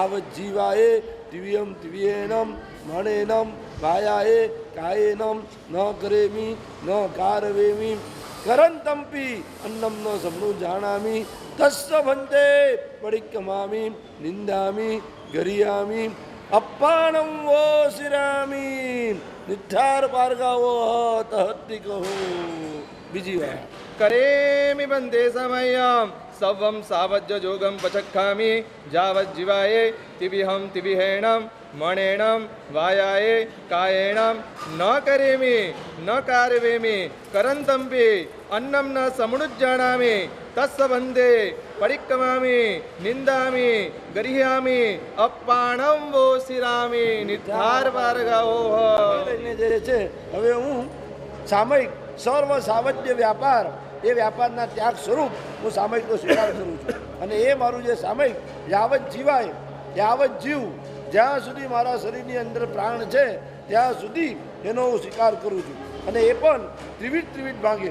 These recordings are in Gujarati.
जीवाय दिव्यम दिव्येनम मणेनम भायाय कायेनम न करेमी न कारवेमी करंतम्पि अन्नम न समनु जानामि तस्य भन्ते परिक्रमामि निंदामि गरियामि अप्पाणं वो शिरामि निठार पारगावो तहत्ति कहो बीजी વાર करेमि बंदे समयम सवम सावज्य जोगम पचक्खामि जावज् जीवाये तिविहम तिविहेणम मणेणम वायाये कायेणम न करेमि न कारवेमि करंतम्पि अन्नम न समुज्जानामि तस्य वन्दे परिक्रमामि निंदामि गरिह्यामि अप्पाणं वो शिरामि निधार पारगाओ જે છે હવે હું સામયિક સર્વ સાવજ્ય વ્યાપાર એ વ્યાપારના ત્યાગ સ્વરૂપ હું સામયિકનો સ્વીકાર કરું છું અને એ મારું જે સામયિક યાવત જીવાય યાવત જીવ જ્યાં સુધી મારા શરીરની અંદર પ્રાણ છે ત્યાં સુધી એનો હું સ્વીકાર કરું છું અને એ પણ ત્રિવિધ ભાગે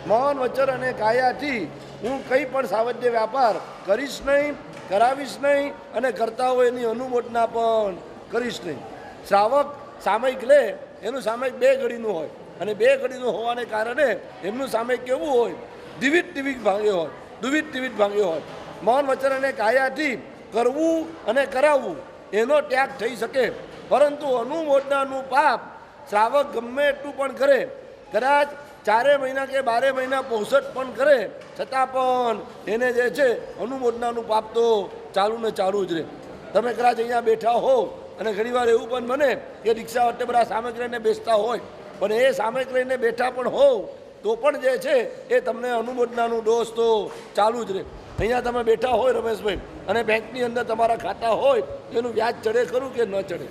મૌન વચન અને કાયાથી હું કંઈ પણ સાવજ્ય વ્યાપાર કરીશ નહીં કરાવીશ નહીં અને કરતા હોય એની અનુમોદના પણ કરીશ નહીં. શ્રાવક સામયિક લે એનું સામયિક 2 ઘડીનું હોય અને 2 ઘડીનું હોવાને કારણે એમનું સામયિક કેવું હોય દ્વિવિધ ભાગે હોય દ્વિવિધ ભાગે હોય. મૌન વચન અને કાયાથી કરવું અને કરાવવું એનો ત્યાગ થઈ શકે, પરંતુ અનુમોદનાનું પાપ શ્રાવક ગમે એટલું પણ કરે, કદાચ 4 મહિના કે 12 મહિના પોષટ પણ કરે છતાં પણ એને જે છે અનુમોદનાનું પાપ તો ચાલુ ને ચાલુ જ રહે. તમે કદાચ અહીંયા બેઠા હો અને ઘણીવાર એવું પણ બને કે રિક્ષા વચ્ચે બધા સામયિક લઈને બેસતા હોય, પણ એ સામયિક લઈને બેઠા પણ હોવ તો પણ જે છે એ તમને અનુમોદનાનું દોષ તો ચાલુ જ રહે. અહીંયા તમે બેઠા હોય રમેશભાઈ અને બેંકની અંદર તમારા ખાતા હોય એનું વ્યાજ ચડે ખરું કે ન ચડે?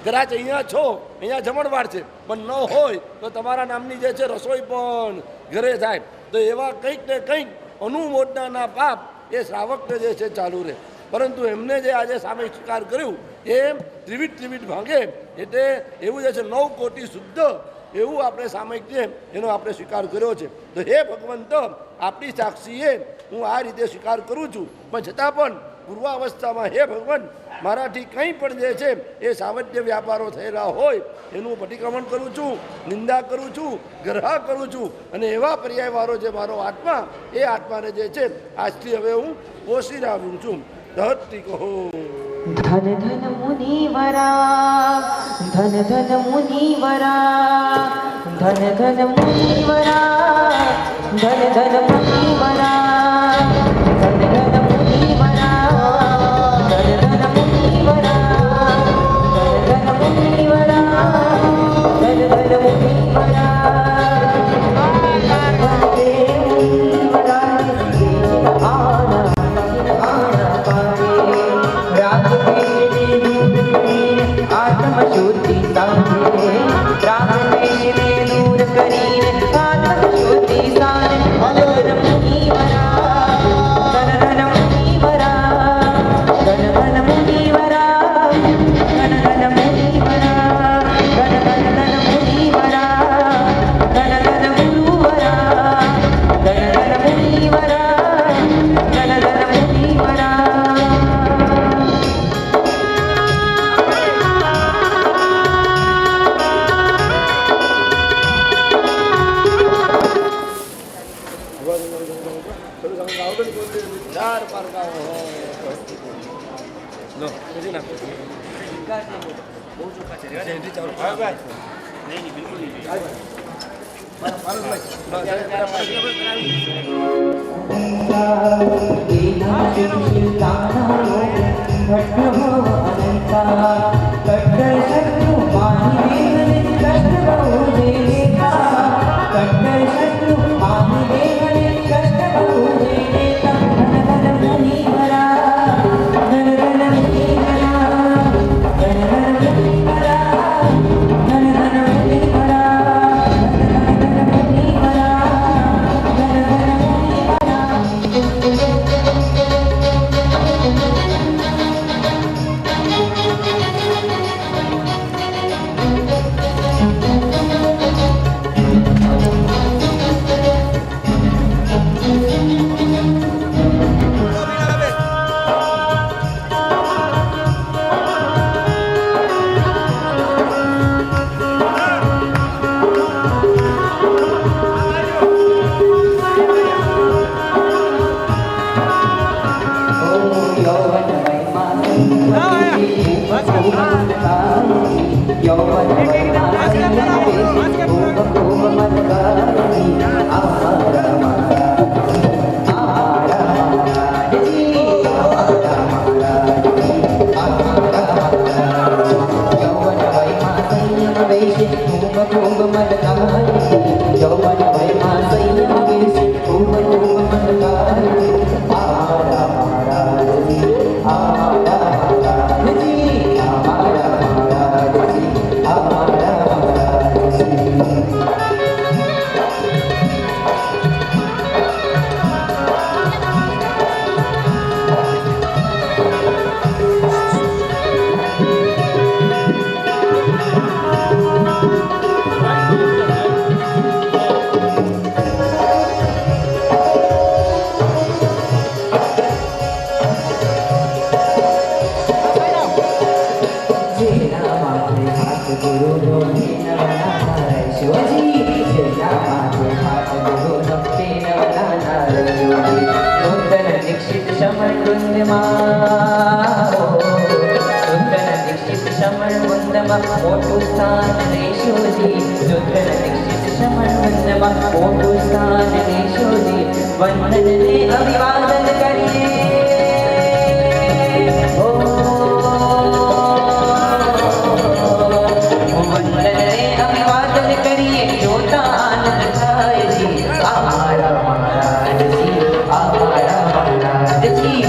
કદાચ અહીંયા છો, અહીંયા જમણવાર છે, પણ ન હોય તો તમારા નામની જે છે રસોઈ પણ ઘરે થાય. તો એવા કંઈક ને કંઈક અનુમોદનાના પાપ એ શ્રાવકને જે છે ચાલુ રહે. પરંતુ એમને જે આજે સામે સ્વીકાર કર્યું એ ત્રિવિધ ભાગે એટલે એવું જે છે 9 કોટી શુદ્ધ એવું આપણે સામયિક છે એનો આપણે સ્વીકાર કર્યો છે. તો હે ભગવંત, આપણી સાક્ષીએ હું આ રીતે સ્વીકાર કરું છું, પણ છતાં પણ પૂર્વાવસ્થામાં હે ભગવાન મારાથી કંઈ પણ જે છે એ સાવજ્ય વ્યાપારો થયેલા હોય એનું પ્રતિક્રમણ કરું છું, નિંદા કરું છું, ગ્રહ કરું છું અને એવા પર્યાયવાળો જે મારો આત્મા એ આત્માને જે છે આજથી હવે હું પોષી રહ્યું છું. ધરતી કહો ધન ધન મુનિવરા ધન ધન મુનિવરા ધન ધન મુનિવરા ધન ધન મુનિવરા ધન ધન મુનિવરા ધન ધન મુનિવરા ધન ધન મુનિવરા ધન ધન મુનિવરા आत्मशुद्धि साधे प्राणने दूर કરીને आत्मशुद्धि साधे ધન મુનિવરા ધન ધન મુનિવરા ધન ધન મુનિવરા ધન ધન મુનિવરા ધન ધન મુનિવરા ધન ધન ગુરુવરા ધન ધન મુનિવરા ધન ધન મુનિવરા યૌવન વયમાં સંયમ વેશી ખૂબ ખૂબ મત ગાયતી અમારા મહારાજજી યૌવન વયમાં સંયમ વેશી ખૂબ ખૂબ મત ગાયતી યૌવન વયમાં સંયમ વેશી ખૂબ ખૂબ મત ગાયતી અમારા મહારાજજી અમારા મહારાજજી અમારા મહારાજજી અમારા મહારાજજી જેના માથે હાથ ગુરુનો તેના બનાના શિવજી જેના માથે હાથ ગુરુનો તેના બનાના શિવજી નૂતન દીક્ષિત શમણ વૃંદમાં નૂતન દીક્ષિત શમણ વૃંદમાં મોટું સ્થાન રેશોજી નૂતન દીક્ષિત શમણ વૃંદમાં મોટું સ્થાન રેશોજી વંદનને અભિવાદન કરીએ વંદનને અભિવાદન કરીએ જોતા આનંદ થાય છે અમારા મહારાજજી અમારા મહારાજજી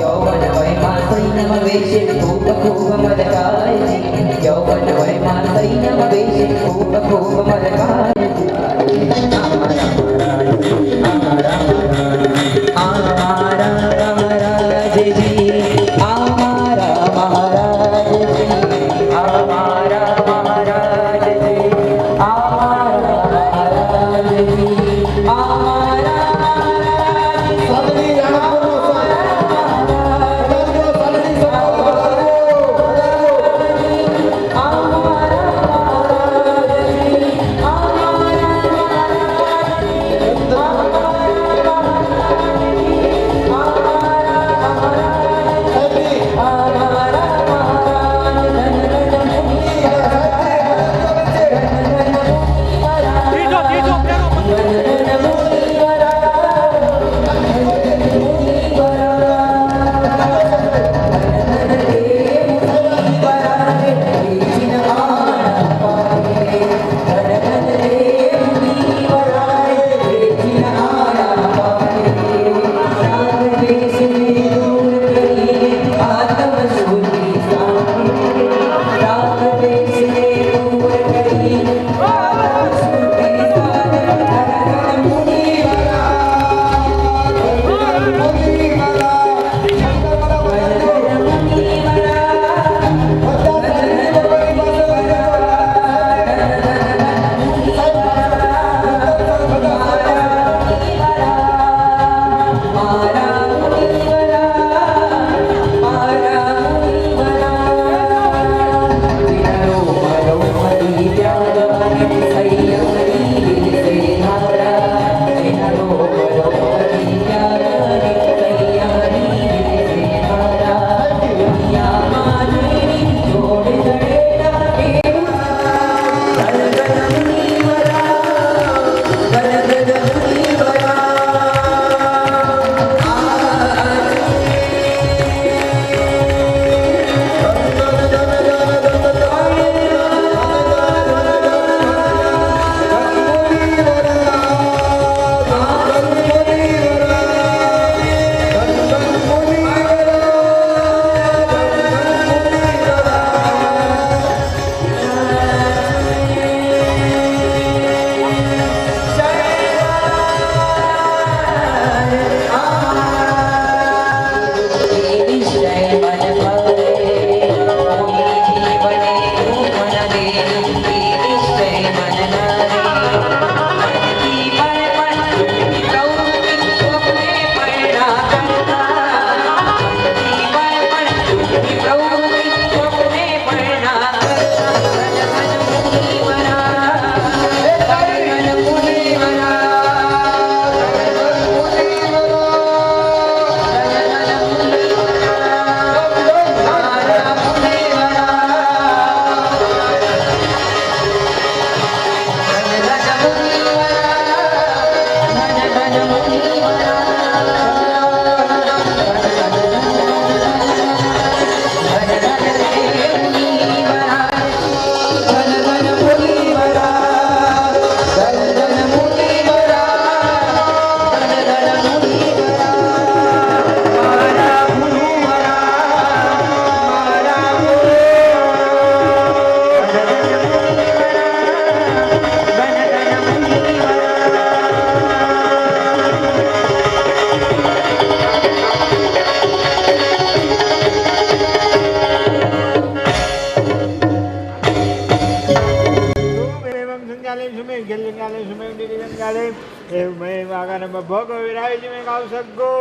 યૌવન વયમાં સંયમ વેશે ખૂબ ખૂબ મદ ગાય છે યૌવન વયમાં સંયમ વેશે ખૂબ ખૂબ મદ ગાય છે અમારા મહારાજજી અમારા મહારાજજી અમારા મહારાજજી અમારા મહારાજજી અમારા મહારાજજી અમારા મહારાજજી અમારા સબની જણાવો અમારા મહારાજજી અમારા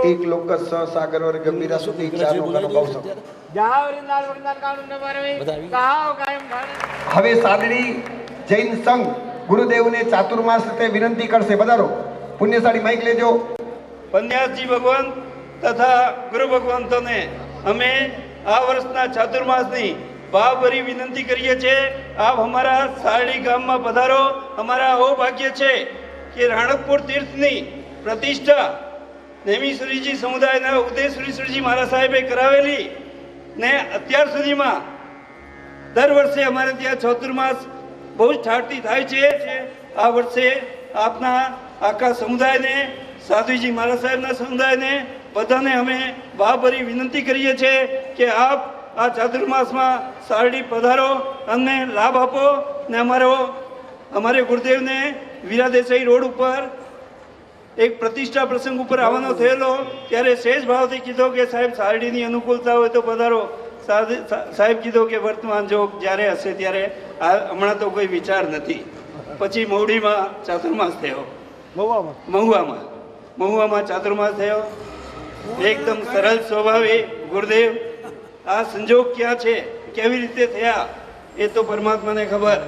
એક લોક સાગર વર્ગ ગંભીરા સુધી ચાર લોકોનો ભાવ શકો. હવે સાદડી જૈન સંઘ ગુરુદેવને ચાતુર્માસ રીતે વિનંતી કરશે. પધારો પુણ્યશાળી માઇક લેજો. પન્યાસજી ભગવાન તથા ગુરુ ભગવંતોને અમે આ વર્ષના ચાતુર્માસની ભાવભરી વિનંતી કરીએ છીએ. આપ અમારા સારડી ગામમાં પધારો. અમારા આવો ભાગ્ય છે કે રાણકપુર તીર્થની પ્રતિષ્ઠા નેમિશ્વરીજી સમુદાયના ઉદયશ્વરીજી મહારાજ સાહેબે કરાવેલી ને અત્યાર સુધીમાં દર વર્ષે અમારે ત્યાં ચાતુર્માસ બહુ જ ઠાઠથી થાય છે. આ વર્ષે આપના આખા સમુદાયને, સાધુજી મહારાજ સાહેબના સમુદાયને બધાને અમે ભાવભરી વિનંતી કરીએ છીએ કે આપ આ ચાતુર્માસમાં સારડી પધારો, અમને લાભ આપો. ને અમારે ગુરુદેવને વીરા દેસાઈ રોડ ઉપર એક પ્રતિષ્ઠા પ્રસંગ ઉપર આવવાનો થયેલો ત્યારે સહેજ ભાવથી કીધો કે સાહેબ સારડીની અનુકૂળતા હોય તો પધારો. સાહેબ કીધો કે વર્તમાન જો જ્યારે હશે ત્યારે, હમણાં તો કોઈ વિચાર નથી. પછી મહુડીમાં ચાતુર્માસ થયો, મહુવામાં ચાતુર્માસ થયો. એકદમ સરળ સ્વભાવે ગુરુદેવ આ સંજોગ ક્યાં છે, કેવી રીતે થયા એ તો પરમાત્માને ખબર,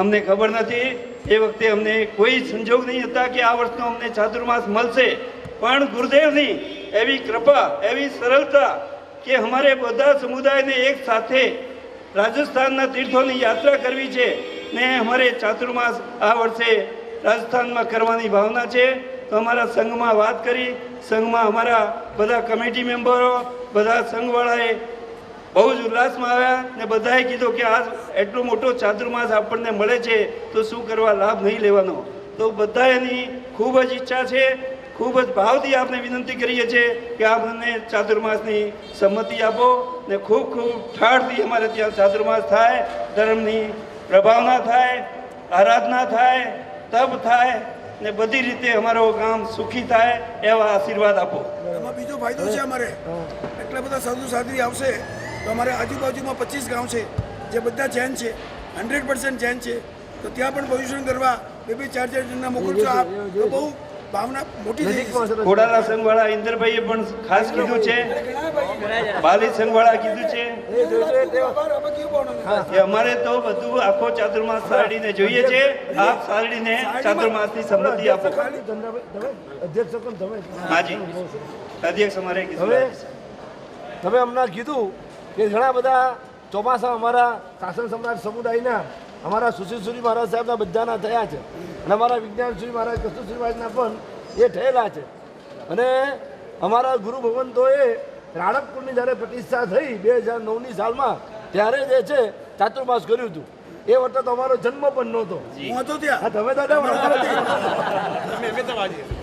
અમને ખબર નથી. એ વખતે અમને કોઈ સંજોગ નહીં હતા કે આ વર્ષનો અમને ચાતુર્માસ મળશે, પણ ગુરુદેવની એવી કૃપા, એવી સરળતા કે અમારે બધા સમુદાયને એક સાથે રાજસ્થાનના તીર્થોની યાત્રા કરવી છે ને અમારે ચાતુર્માસ આ વર્ષે રાજસ્થાનમાં કરવાની ભાવના છે. તો અમારા સંઘમાં વાત કરી, સંઘમાં અમારા બધા કમિટી મેમ્બરો, બધા સંઘવાળાએ બહુ જ ઉલ્લાસમાં આવ્યા ને બધાએ કીધું કે આ એટલો મોટો ચાતુર્માસ આપણને મળે છે તો શું કરવા લાભ નહીં લેવાનો. તો બધા એની ખૂબ જ ઈચ્છા છે, ખૂબ જ ભાવથી આપને વિનંતી કરીએ છીએ કે આપ અમને ચાતુર્માસની સંમતિ આપો ને ખૂબ ખૂબ ઠાઠથી અમારે ત્યાં ચાતુર્માસ થાય, ધર્મની પ્રભાવના થાય, આરાધના થાય, તપ થાય ને બધી રીતે અમારો ગામ સુખી થાય એવા આશીર્વાદ આપો. એમાં બીજો ફાયદો છે અમારે, એટલા બધા સાધુ સાધ્વી આવશે તો અમારે આજુબાજુમાં 25 ગામ છે જે બધા જૈન છે, 100% જૈન છે. તો ત્યાં પણ પ્રદૂષણ કરવા 2-4 જણના મોકલશો આપ તો બહુ ભાવના મોટી થઈ જશે. ખોડાલા સંઘવાળા ઇન્દરભાઈએ પણ ખાસ કીધું છે, બાલી સંઘવાળા કીધું છે કે અમારે તો બધું આખો ચાતુર્માસ સારડીને જોઈએ છે. આપ સારડીને ચાતુર્માસની સંમતિ આપો. હાજી અધ્યક્ષ અમારે તમે હમણાં કીધું કે ઘણા બધા ચોમાસા અમારા શાસન સમ્રાટ સમુદાયના, અમારા સુશીલસુરી મહારાજ સાહેબના બધાના થયા છે અને અમારા વિજ્ઞાનસુરી મહારાજ, કસ્તુરસુરી મહારાજના પણ એ થયેલા છે. અને અમારા ગુરુ ભગવંતોએ રાણકપુરની જ્યારે પ્રતિષ્ઠા થઈ 2009ની સાલમાં, ત્યારે જે છે ચાતુર્માસ કર્યું હતું. એ વખતે તો અમારો જન્મ પણ નહોતો. તમે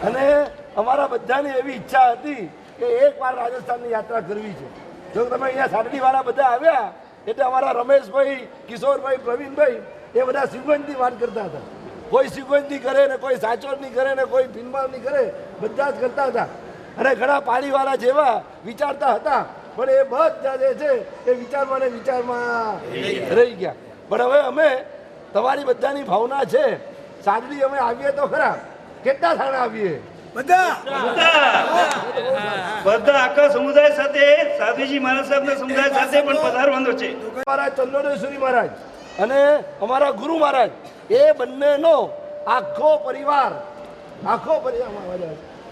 અને અમારા બધાની એવી ઈચ્છા હતી કે એકવાર રાજસ્થાનની યાત્રા કરવી છે. જો તમે અહીંયા સારડીવાળા બધા આવ્યા એટલે અમારા રમેશભાઈ, કિશોરભાઈ, પ્રવીણભાઈ એ બધા સિગવંજની વાત કરતા હતા. કોઈ સિગવંજની કરે ને કોઈ સાચોરની કરે ને કોઈ ભીનમાળની કરે, બધા જ કરતા હતા. અને ઘણા પાણીવાળા જેવા વિચારતા હતા, પણ એ બધા જે છે એ વિચારમાં ને વિચારમાં રહી ગયા. પણ હવે અમે તમારી બધાની ભાવના છે, સારડી અમે આવીએ તો ખરા. કેટલા થાણા આવીએ? બધા આખા સમુદાય સાથે, સાધુજી મહારાજ સાહેબના સમુદાય સાથે પણ પધારવાનો છે. અમારા ચંદ્રોદયસુરી મહારાજ અને અમારા ગુરુ મહારાજ એ બંનેનો આખો પરિવાર,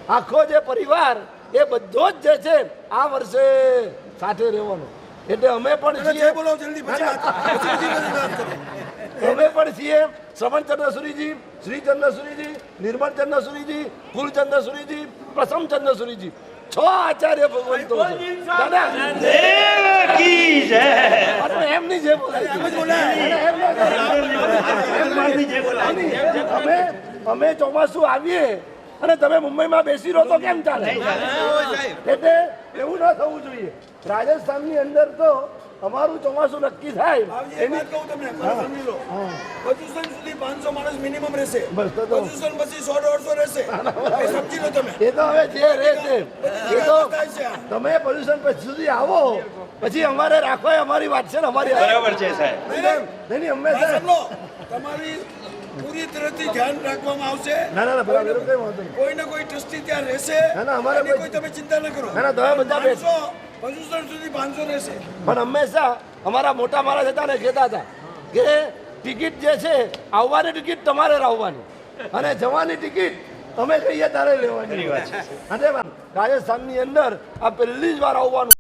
આખો જે પરિવાર એ બધો જ જે છે આ વર્ષે સાથે રહેવાનો. એટલે અમે પણ છીએ, અમે પણ છીએ શ્રવણચંદ્ર સુરીજી, શ્રીચંદ્ર સુરીજી, નિર્મળચંદ્ર સુરીજી, કુલચંદ્ર સુરીજી, પ્રસમચંદ્ર સુરીજી, 6 આચાર્ય ભગવંતો એમની જે અમે ચોમાસું આવીએ અને તમે મુંબઈમાં બેસી રહો તો કેમ ચાલે? એટલે એવું ના થવું જોઈએ. રાજસ્થાનની અંદર તો અમારું ચોમાસું નક્કી થાય એની તમને સમજી લો, પ્રદૂષણ સુધી 500 માણસ મિનિમમ રહેશે, પ્રદૂષણ પછી 100-150 રહેશે. સમજી લો તમે. એ તો હવે જે રહે છે એ તો તમે પોલ્યુશન પછી સુધી આવો, પછી અમારે રાખવા અમારી વાત છે ને, અમારી બરાબર છે સાહેબ. નહીં હંમેશા તમારી પૂરી તરફથી ધ્યાન રાખવામાં આવશે. ના ના ના બરાબર એવું કંઈ વાંધો નહીં. કોઈ ને કોઈ ટ્રસ્ટી ત્યાં રહેશે. ના, ના, અમારે એની કોઈ- કોઈ તમે ચિંતા ન કરો. ના, ના, તમે બધા બેસ. 500 પ્રદૂષણ સુધી 500 રહેશે. પણ હંમેશા અમારા મોટા માણસ હતા ને કહેતા હતા કે ટિકિટ જે છે આવવાની ટિકિટ તમારે લાવવાની અને જવાની ટિકિટ અમે કહીએ તારે લેવાની. અને રાજસ્થાનની અંદર આ પહેલી જ વાર આવવાનું